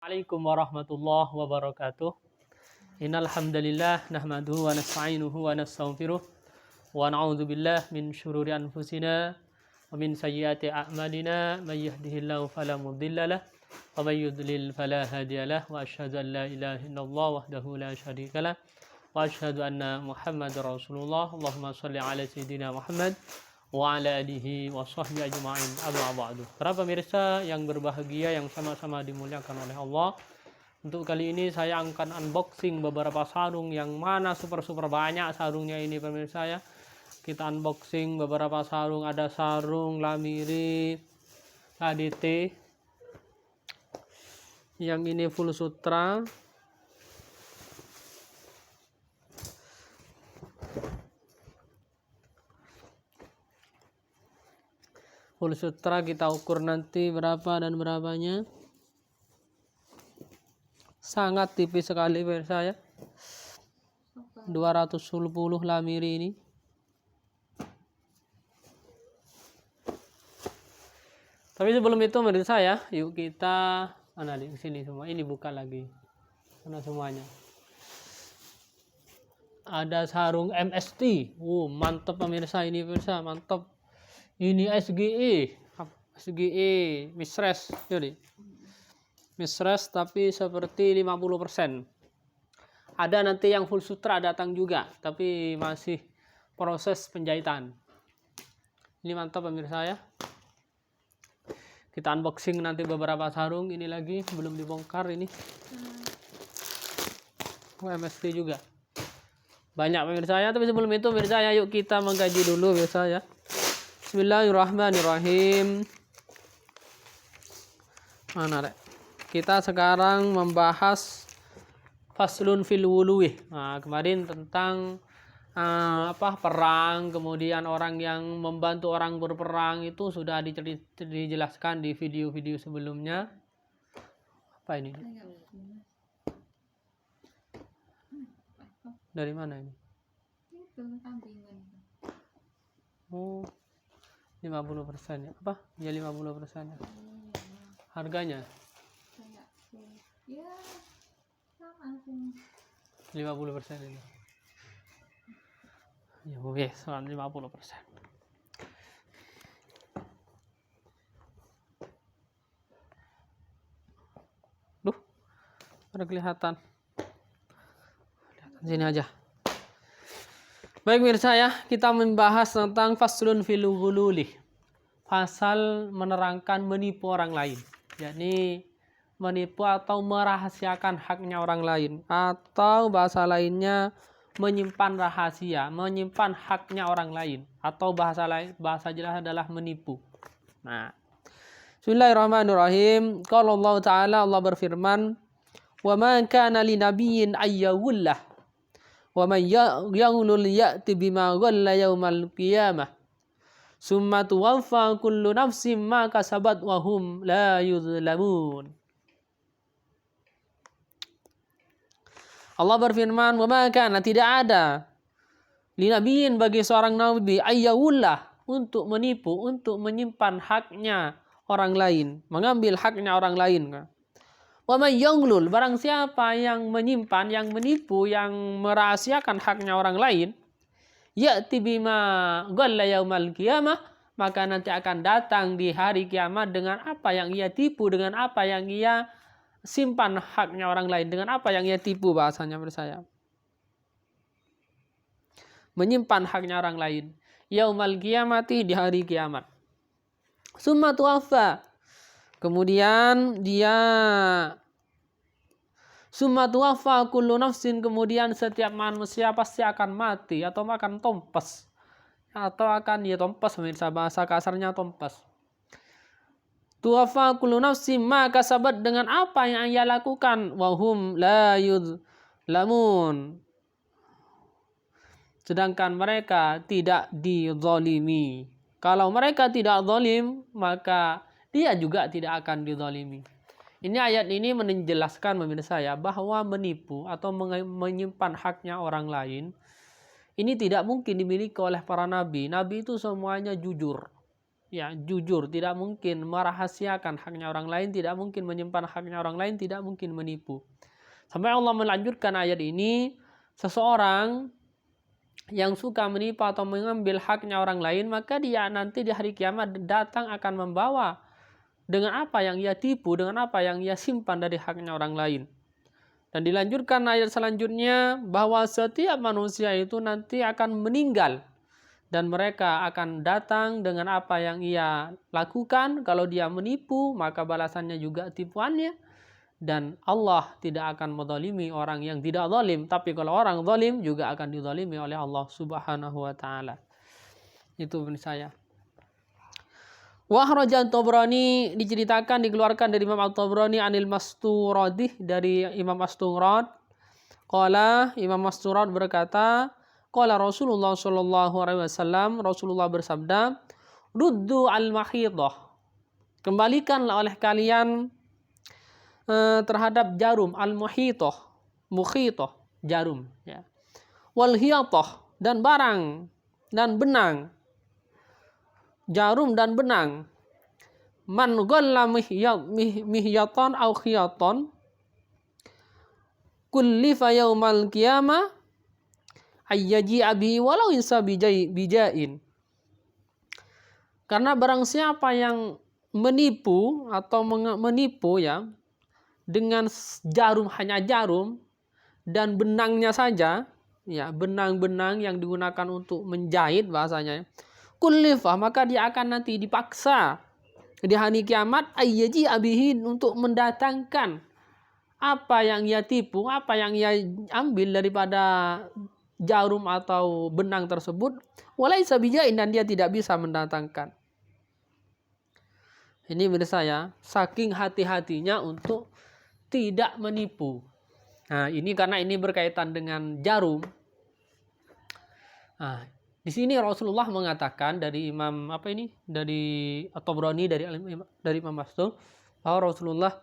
Assalamualaikum warahmatullahi wabarakatuh. Innal hamdalillah nahmaduhu wa nasta'inuhu wa nastaghfiruh wa na'udzu billahi min syururi anfusina wa min sayyiati a'malina may yahdihillahu fala mudhillalah wa may yudlil fala hadiyalah wa asyhadu an la ilaha illallah wahdahu la syarikalah wa asyhadu anna Muhammadar Rasulullah. Allahumma shalli ala sayyidina Muhammad wa ala alihi wa sahbihi ajma'in. Amma ba'du. Para pemirsa yang berbahagia yang sama-sama dimuliakan oleh Allah, untuk kali ini saya akan unboxing beberapa sarung yang mana super banyak sarungnya ini pemirsa ya. Kita unboxing beberapa sarung, ada sarung Lamiri HDT. Yang ini full sutra. Full sutra kita ukur nanti berapa dan berapanya. Sangat tipis sekali pemirsa ya. 210 Lamiri ini. Tapi sebelum itu menurut saya, yuk kita mana di sini semua. Ini buka lagi. Mana semuanya? Ada sarung MST. Mantap pemirsa ini pemirsa, mantap. Ini SGE misres, jadi misres tapi seperti 50%. Ada nanti yang full sutra datang juga, tapi masih proses penjahitan. Ini mantap pemirsa ya. Kita unboxing nanti beberapa sarung. Ini lagi belum dibongkar ini. MST juga. Banyak pemirsa ya, tapi sebelum itu pemirsa ya, yuk kita mengkaji dulu pemirsa ya. Bismillahirrahmanirrahim. Kita sekarang membahas faslun fil wuluwi. Nah, kemarin tentang perang, kemudian orang yang membantu orang berperang itu sudah dijelaskan di video-video sebelumnya. Apa ini? Dari mana ini? Oh, 50% ya. Apa? Ya 50% ya. Harganya? Ya, 50% ini. Ya, oke, 50%. Duh, ada kelihatan. Sini aja. Baik pemirsa ya, kita membahas tentang faslun fil ghululi. Pasal menerangkan menipu orang lain. Yakni menipu atau merahasiakan haknya orang lain, atau bahasa lainnya menyimpan rahasia, menyimpan haknya orang lain, atau bahasa jelas adalah menipu. Nah, Bismillahirrahmanirrahim. Qala Allah Ta'ala, Allah berfirman, "Wa ma kana li nabiyyin ayyawullah wa man yaghlul ya'ti bima ghalla yaumal qiyamah summa tuwaffa kullu nafsin ma kasabat wa hum la yuzlamun." Allah berfirman, "Wa ma kana," tidak ada, li nabiyyin, bagi seorang nabi, ayyawullah, untuk menipu, untuk menyimpan haknya orang lain, mengambil haknya orang lain. Wa may yaghlul, barang siapa yang menyimpan, yang menipu, yang merahasiakan haknya orang lain, ya'ti bima ghalla yaumal qiyamah, maka nanti akan datang di hari kiamat dengan apa yang ia tipu, dengan apa yang ia simpan haknya orang lain, dengan apa yang ia tipu, bahasanya bersaya. Menyimpan haknya orang lain. Yaumal qiyamati, di hari kiamat. Summa tuwaffa, kemudian dia summa tuwaffa kullu nafsin, kemudian setiap manusia pasti akan mati atau akan tompas. Atau akan tompas, pemirsa, bahasa kasarnya tompas. Tuwaffa kullu nafsin ma kasabat, dengan apa yang ia lakukan, wa hum la yuzlamun, sedangkan mereka tidak dizalimi. Kalau mereka tidak zalim, maka dia juga tidak akan dizalimi. Ini ayat ini menjelaskan pemirsa ya, bahwa menipu atau menyimpan haknya orang lain ini tidak mungkin dimiliki oleh para nabi. Nabi itu semuanya jujur. ya jujur, tidak mungkin merahasiakan haknya orang lain, tidak mungkin menyimpan haknya orang lain, tidak mungkin menipu. Sampai Allah melanjutkan ayat ini, seseorang yang suka menipu atau mengambil haknya orang lain, maka dia nanti di hari kiamat datang akan membawa dengan apa yang ia tipu, dengan apa yang ia simpan dari haknya orang lain. Dan dilanjutkan ayat selanjutnya bahwa setiap manusia itu nanti akan meninggal dan mereka akan datang dengan apa yang ia lakukan. Kalau dia menipu, maka balasannya juga tipuannya. Dan Allah tidak akan menzalimi orang yang tidak zalim, tapi kalau orang zalim juga akan dizalimi oleh Allah Subhanahu wa taala. Itu menurut saya. Wa akhrajan Tabrani, diceritakan dikeluarkan dari Imam At-Tabrani anil Masturadi, dari Imam Masturad. Qala, Imam Masturad berkata, qala Rasulullah sallallahu alaihi wasallam, Rasulullah bersabda, ruddu al-mahidah, kembalikanlah oleh kalian terhadap jarum, al-muhithah, mukhithah, jarum, ya. Wal hiyatah, dan barang dan benang, jarum dan benang. Man ghalla mihyatan aw khiyatan kullifa yaumal qiyamah ayyaji'a bihi walau insa bijain. Karena barang siapa yang menipu atau menipu, ya, dengan jarum, hanya jarum dan benangnya saja, ya, benang-benang yang digunakan untuk menjahit bahasanya, kullifah, maka dia akan nanti dipaksa di hari kiamat ayyaji abihin, untuk mendatangkan apa yang ia tipu, apa yang ia ambil daripada jarum atau benang tersebut, walaisa bijain, dan dia tidak bisa mendatangkan. Ini menurut saya saking hati-hatinya untuk tidak menipu. Nah, ini karena ini berkaitan dengan jarum. Nah, di sini Rasulullah mengatakan dari Imam dari At-Tabrani, dari Imam Mastur, bahwa Rasulullah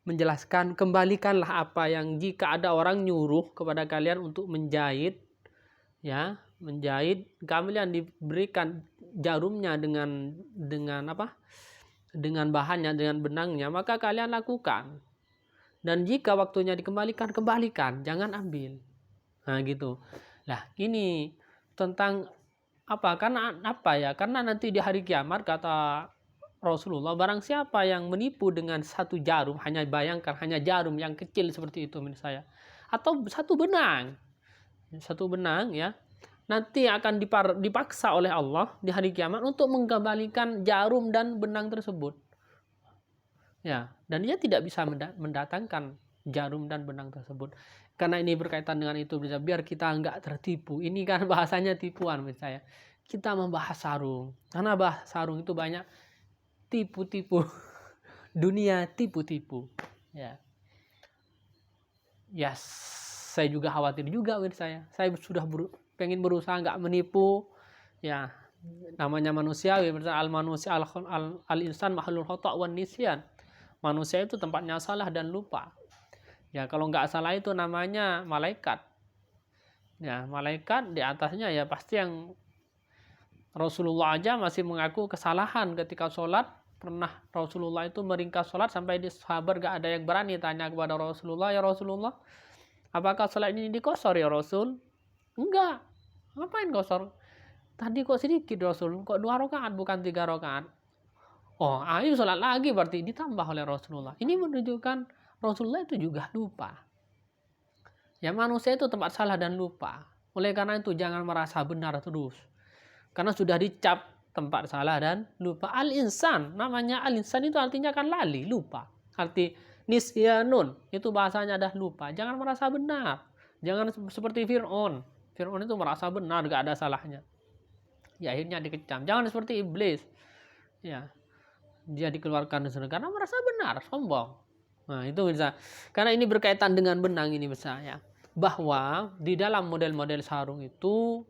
menjelaskan, kembalikanlah apa yang, jika ada orang nyuruh kepada kalian untuk menjahit, ya, menjahit, kalian diberikan jarumnya dengan apa? Dengan bahannya, dengan benangnya, maka kalian lakukan. Dan jika waktunya dikembalikan, kembalikan, jangan ambil. Nah, gitu. Nah, ini tentang apa? Karena apa, ya? Karena nanti di hari kiamat, kata Rasulullah, barang siapa yang menipu dengan satu jarum, hanya bayangkan, hanya jarum yang kecil seperti itu menurut saya, atau satu benang, ya, nanti akan dipaksa oleh Allah di hari kiamat untuk mengembalikan jarum dan benang tersebut, ya, dan dia tidak bisa mendatangkan jarum dan benang tersebut. Karena ini berkaitan dengan itu, biar kita nggak tertipu. Ini kan bahasanya tipuan menurut saya. Kita membahas sarung, karena bahas sarung itu banyak tipu-tipu. Dunia tipu-tipu, ya. Ya, saya juga khawatir juga menurut saya. Saya sudah pengen berusaha nggak menipu, ya. Namanya manusia, al-manusia al-insan mahlul khata' wan nisyan. Manusia itu tempatnya salah dan lupa. Ya, kalau nggak salah itu namanya malaikat. Ya, malaikat di atasnya ya pasti yang Rasulullah aja masih mengaku kesalahan ketika sholat. Pernah Rasulullah itu meringkas sholat sampai di sahabat gak ada yang berani tanya kepada Rasulullah, ya Rasulullah, apakah sholat ini dikosor ya Rasul? Enggak. Ngapain kosor? Tadi kok sedikit Rasul, kok 2 rakaat bukan 3 rakaat? Oh, ayo sholat lagi, berarti ditambah oleh Rasulullah. Ini menunjukkan Rasulullah itu juga lupa. Ya, manusia itu tempat salah dan lupa. Oleh karena itu jangan merasa benar terus. Karena sudah dicap tempat salah dan lupa. Al-insan, namanya al-insan itu artinya kan lali, lupa. Arti nisyanun, itu bahasanya adalah lupa. Jangan merasa benar. Jangan seperti Fir'aun. Fir'aun itu merasa benar, gak ada salahnya. Ya, akhirnya dikecam. Jangan seperti iblis. Ya, dia dikeluarkan dari surga karena merasa benar, sombong. Nah, itu bisa. Karena ini berkaitan dengan benang ini misalnya. Bahwa di dalam model-model sarung itu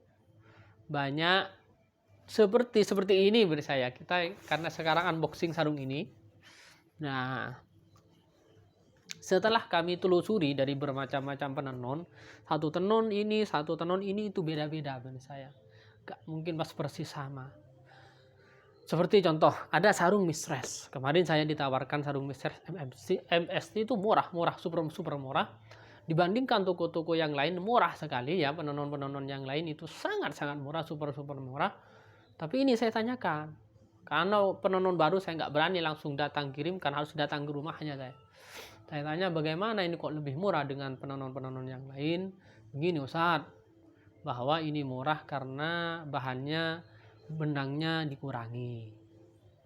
banyak seperti ini menurut saya. Kita karena sekarang unboxing sarung ini. Nah, setelah kami telusuri dari bermacam-macam penenun, satu tenun ini itu beda-beda menurut saya. Gak mungkin pas persis sama. Seperti contoh, ada sarung mistress. Kemarin saya ditawarkan sarung mistress MST itu murah, super murah. Dibandingkan toko-toko yang lain murah sekali ya, penenun-penenun yang lain itu sangat-sangat murah, super murah. Tapi ini saya tanyakan, karena penenun baru saya nggak berani langsung datang kirim, kan harus datang ke rumahnya saya. Saya tanya bagaimana ini kok lebih murah dengan penenun-penenun yang lain. Begini Ustaz, bahwa ini murah karena bahannya, benangnya dikurangi.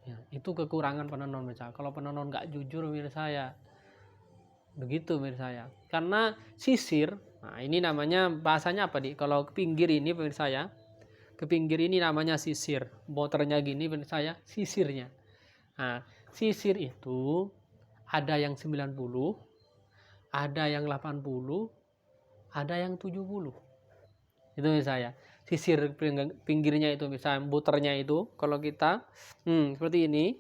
Ya, itu kekurangan penenun misalnya. Kalau penenun nggak jujur menurut saya, begitu menurut saya. Karena sisir, nah ini namanya bahasanya apa nih? Kalau ke pinggir ini menurut saya, ke pinggir ini namanya sisir. Boternya gini menurut saya, sisirnya. Nah, sisir itu ada yang 90, ada yang 80, ada yang 70. Itu menurut saya. Sisir pinggirnya itu misalnya boternya itu kalau kita seperti ini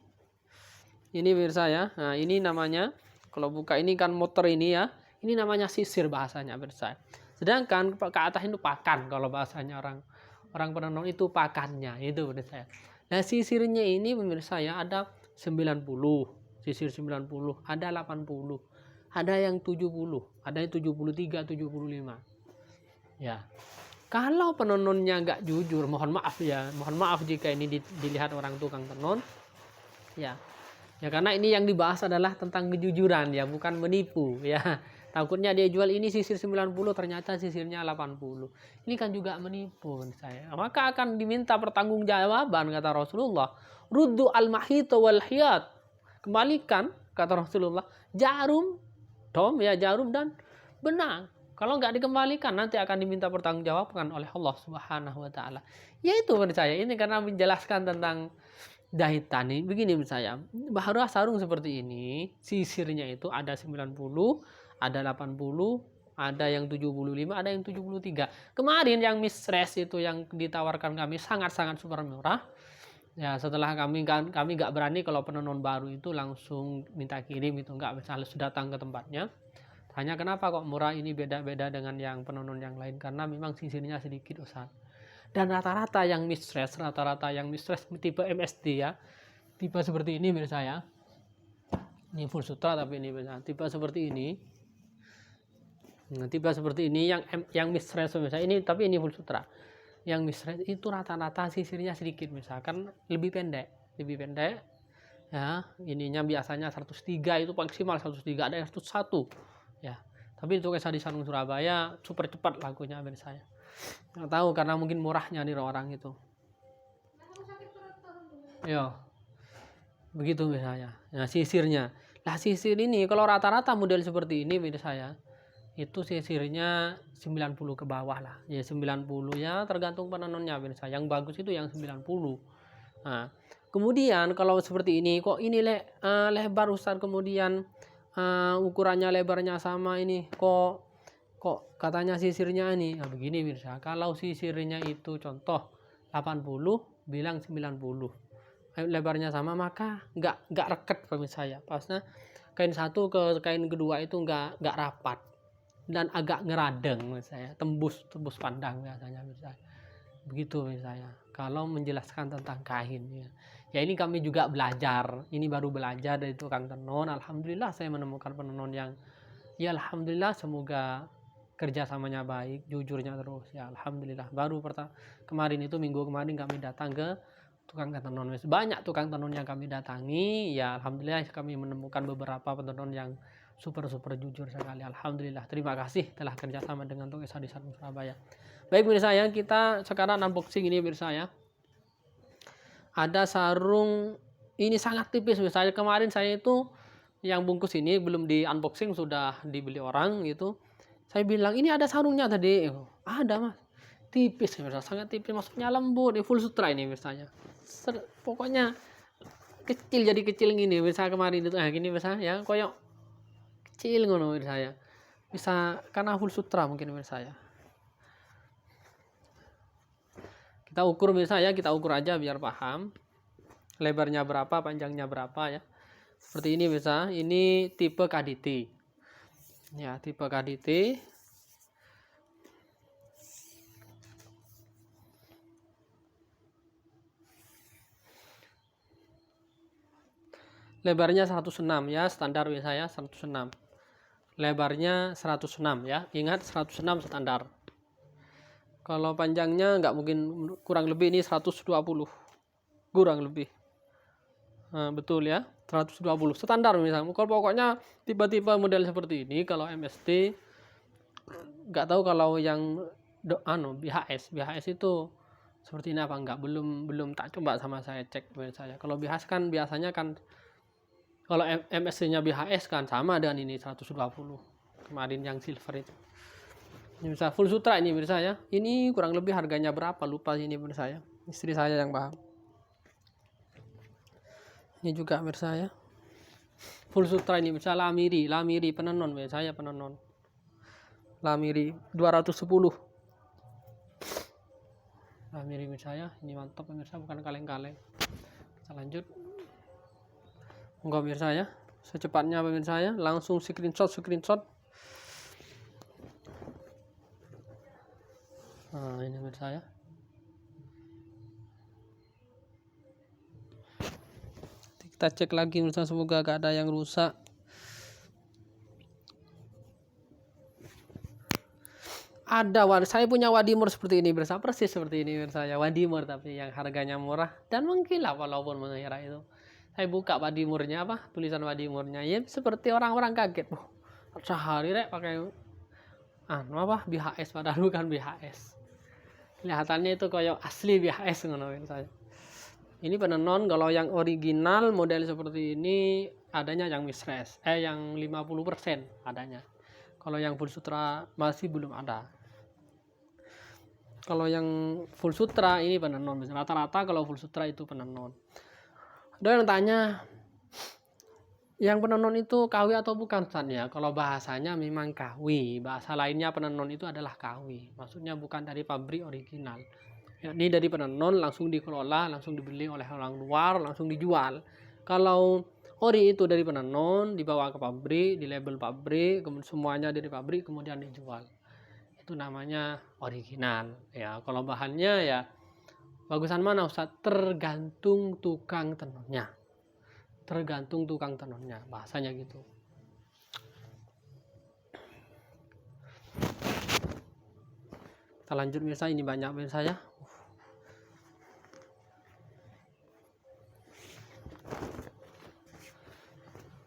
pemirsa ya. Nah ini namanya, kalau buka ini kan motor ini ya, ini namanya sisir bahasanya pemirsa. Sedangkan ke atas itu pakan, kalau bahasanya orang penenun itu pakannya itu pemirsa. Nah sisirnya ini pemirsa ya ada 90, sisir 90, ada 80, ada yang 70, ada yang 73, 75 ya. Kalau penenunnya nggak jujur, mohon maaf jika ini dilihat orang tukang tenun, ya karena ini yang dibahas adalah tentang kejujuran ya, bukan menipu ya. Takutnya dia jual ini sisir 90 ternyata sisirnya 80. Ini kan juga menipu saya. Maka akan diminta pertanggungjawaban kata Rasulullah. Ruddu al-mahita wal hiyat. Kembalikan kata Rasulullah jarum dan benang. Kalau nggak dikembalikan nanti akan diminta pertanggungjawaban oleh Allah Subhanahu wa taala. Yaitu menurut saya ini karena menjelaskan tentang jahitan ini begini misalnya. Bahagia sarung seperti ini, sisirnya itu ada 90, ada 80, ada yang 75, ada yang 73. Kemarin yang mistress itu yang ditawarkan kami sangat-sangat super murah. Ya, setelah kami nggak berani kalau penenun baru itu langsung minta kirim itu, nggak bisa, harus datang ke tempatnya. Tanya kenapa kok murah ini beda-beda dengan yang penenun yang lain, karena memang sisirnya sedikit Ustaz. Dan rata-rata yang mistress tipe MSD ya, tipe seperti ini menurut saya. Ini full sutra tapi ini tipe seperti ini. Nah, tipe seperti ini yang mistress misalnya ini, tapi ini full sutra. Yang mistress itu rata-rata sisirnya sedikit, misalkan lebih pendek ya. Ininya biasanya 103, itu maksimal 103, ada yang 101 ya. Tapi untuk di Sarung Surabaya super cepat lagunya menurut saya. Nggak tahu karena mungkin murahnya nih orang itu. Ya. Begitu misalnya. Nah, sisirnya. Nah, sisir ini kalau rata-rata model seperti ini menurut saya itu sisirnya 90 ke bawah lah. Ya 90 ya, tergantung penenunnya menurut saya. Yang bagus itu yang 90. Nah, kemudian kalau seperti ini kok ini lebar Ustaz, kemudian ukurannya lebarnya sama ini kok katanya sisirnya ini. Nah begini mirsa, kalau sisirnya itu contoh 80 bilang 90 lebarnya sama, maka nggak reket pemirsa saya. Pasnya kain satu ke kain kedua itu nggak rapat dan agak ngeradeng saya, tembus pandang biasanya mirsa. Begitu misalnya kalau menjelaskan tentang kain ya ini kami juga belajar, ini baru belajar dari tukang tenun. Alhamdulillah saya menemukan penenun yang ya alhamdulillah, semoga kerjasamanya baik, jujurnya terus ya alhamdulillah. Baru kemarin itu minggu kemarin kami datang ke tukang tenun, banyak tukang tenun yang kami datangi ya alhamdulillah kami menemukan beberapa penenun yang super jujur sekali. Alhamdulillah, terima kasih telah kerjasama dengan Tung Esa di Sarung Surabaya. Baik pemirsa ya, kita sekarang unboxing ini pemirsa ya. Ada sarung ini sangat tipis misalnya. Kemarin saya itu yang bungkus ini belum di unboxing sudah dibeli orang gitu. Saya bilang ini ada sarungnya tadi. Ada mas, tipis misalnya, sangat tipis, maksudnya lembut, full sutra ini misalnya. Pokoknya kecil jadi kecil gini misalnya. Kemarin itu gini misalnya ya, koyok kecil ngono misalnya. Bisa karena full sutra mungkin misalnya. Kita ukur misalnya, kita ukur aja biar paham lebarnya berapa, panjangnya berapa ya. Seperti ini bisa, ini tipe KDT ya, tipe KDT. lebarnya 106 ya, standar saya 106. Lebarnya 106 ya, ingat 106 standar. Kalau panjangnya nggak mungkin, kurang lebih ini 120 kurang lebih. Nah, betul ya, 120 standar misalnya. Kalau pokoknya tipe-tipe model seperti ini kalau MST, nggak tahu kalau yang BHS itu seperti ini apa enggak, belum tak coba sama saya cek saya. Kalau BHS kan biasanya kan, kalau MSC-nya BHS kan sama dengan ini 120 kemarin yang silver itu. Ini bisa full sutra ini pemirsa ya. Ini kurang lebih harganya berapa lupa ini pemirsa ya. Istri saya yang paham. Ini juga pemirsa ya. Full sutra ini pemirsa, Lamiri penenon pemirsa ya, penenon. Lamiri 210. Lamiri pemirsa ya. Ini mantap pemirsa, bukan kaleng-kaleng. Kita lanjut. Enggak pemirsa ya. Secepatnya pemirsa ya, langsung screenshot. Nah, ini pemirsa ya. Kita cek lagi pemirsa, semoga gak ada yang rusak. Ada, saya punya wadimor seperti ini pemirsa, persis seperti ini pemirsa ya, wadimor tapi yang harganya murah dan mengkilap walaupun mengira itu. Saya buka wadimornya, tulisan wadimornya ya seperti orang-orang kaget. Sehari rek pakai BHS, padahal bukan BHS. Kelihatannya itu kayak asli BHS ngono saya. Ini penenon. Kalau yang original model seperti ini adanya yang misres, yang 50% adanya. Kalau yang full sutra masih belum ada. Kalau yang full sutra ini penenon. Rata-rata kalau full sutra itu penenon. Ada yang tanya, yang penenon itu KW atau bukan Ustaz ya? Kalau bahasanya memang KW. Bahasa lainnya penenon itu adalah KW. Maksudnya bukan dari pabrik original. Ini dari penenon, langsung dikelola, langsung dibeli oleh orang luar, langsung dijual. Kalau ori itu dari penenon, dibawa ke pabrik, di label pabrik, kemudian semuanya dari pabrik, kemudian dijual. Itu namanya original. Ya, kalau bahannya ya bagusan mana Ustaz? Tergantung tukang tenunnya. Bahasanya gitu. Kita lanjut pemirsa, ini banyak pemirsa ya.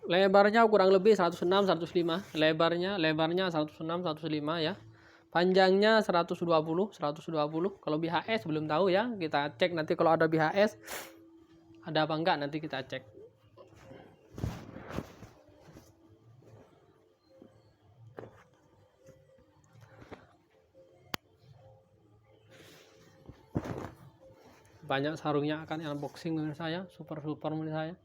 Lebarnya kurang lebih 106 105. Lebarnya 106 105 ya. Panjangnya 120. Kalau BHS belum tahu ya. Kita cek nanti kalau ada BHS ada apa enggak, nanti kita cek. Banyak sarungnya akan unboxing menurut saya, super menurut saya.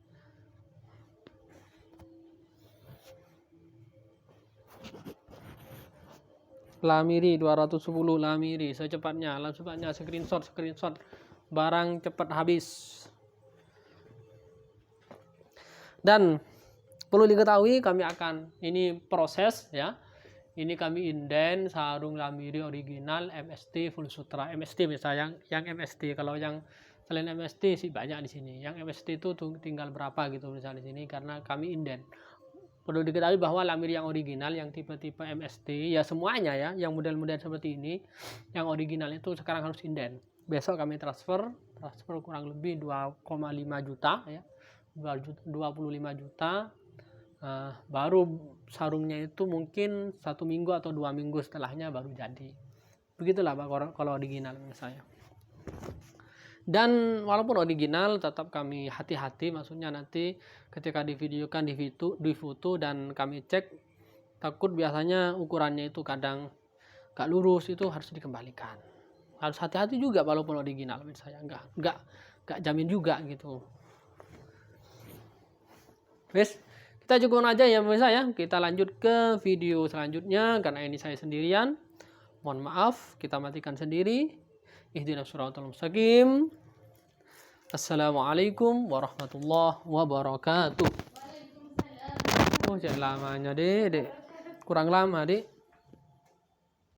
Lamiri 210 Lamiri, secepatnya screenshot, barang cepat habis. Dan perlu diketahui kami akan ini proses ya. Ini kami inden sarung Lamiri original MST full sutra. MST misalnya yang MST, kalau yang selain MST sih banyak di sini. Yang MST itu tinggal berapa gitu misalnya di sini, karena kami inden. Perlu diketahui bahwa Lamiri yang original, yang tipe-tipe MST ya semuanya ya, yang model-model seperti ini, yang original itu sekarang harus inden. Besok kami transfer kurang lebih 2,5 juta ya, 25 juta. Baru sarungnya itu mungkin 1 minggu atau 2 minggu setelahnya baru jadi. Begitulah Pak kalau original menurut saya. Dan walaupun original tetap kami hati-hati, maksudnya nanti ketika divideokan, di foto dan kami cek, takut biasanya ukurannya itu kadang gak lurus, itu harus dikembalikan. Harus hati-hati juga walaupun original menurut saya, enggak jamin juga gitu. Wes, kita cukup aja ya pemirsa ya. Kita lanjut ke video selanjutnya karena ini saya sendirian. Mohon maaf, kita matikan sendiri. Ihdinas shiratal mustaqim. Assalamualaikum warahmatullahi wabarakatuh. Oh, jangan lamanya, Dek. Kurang lama, Dek.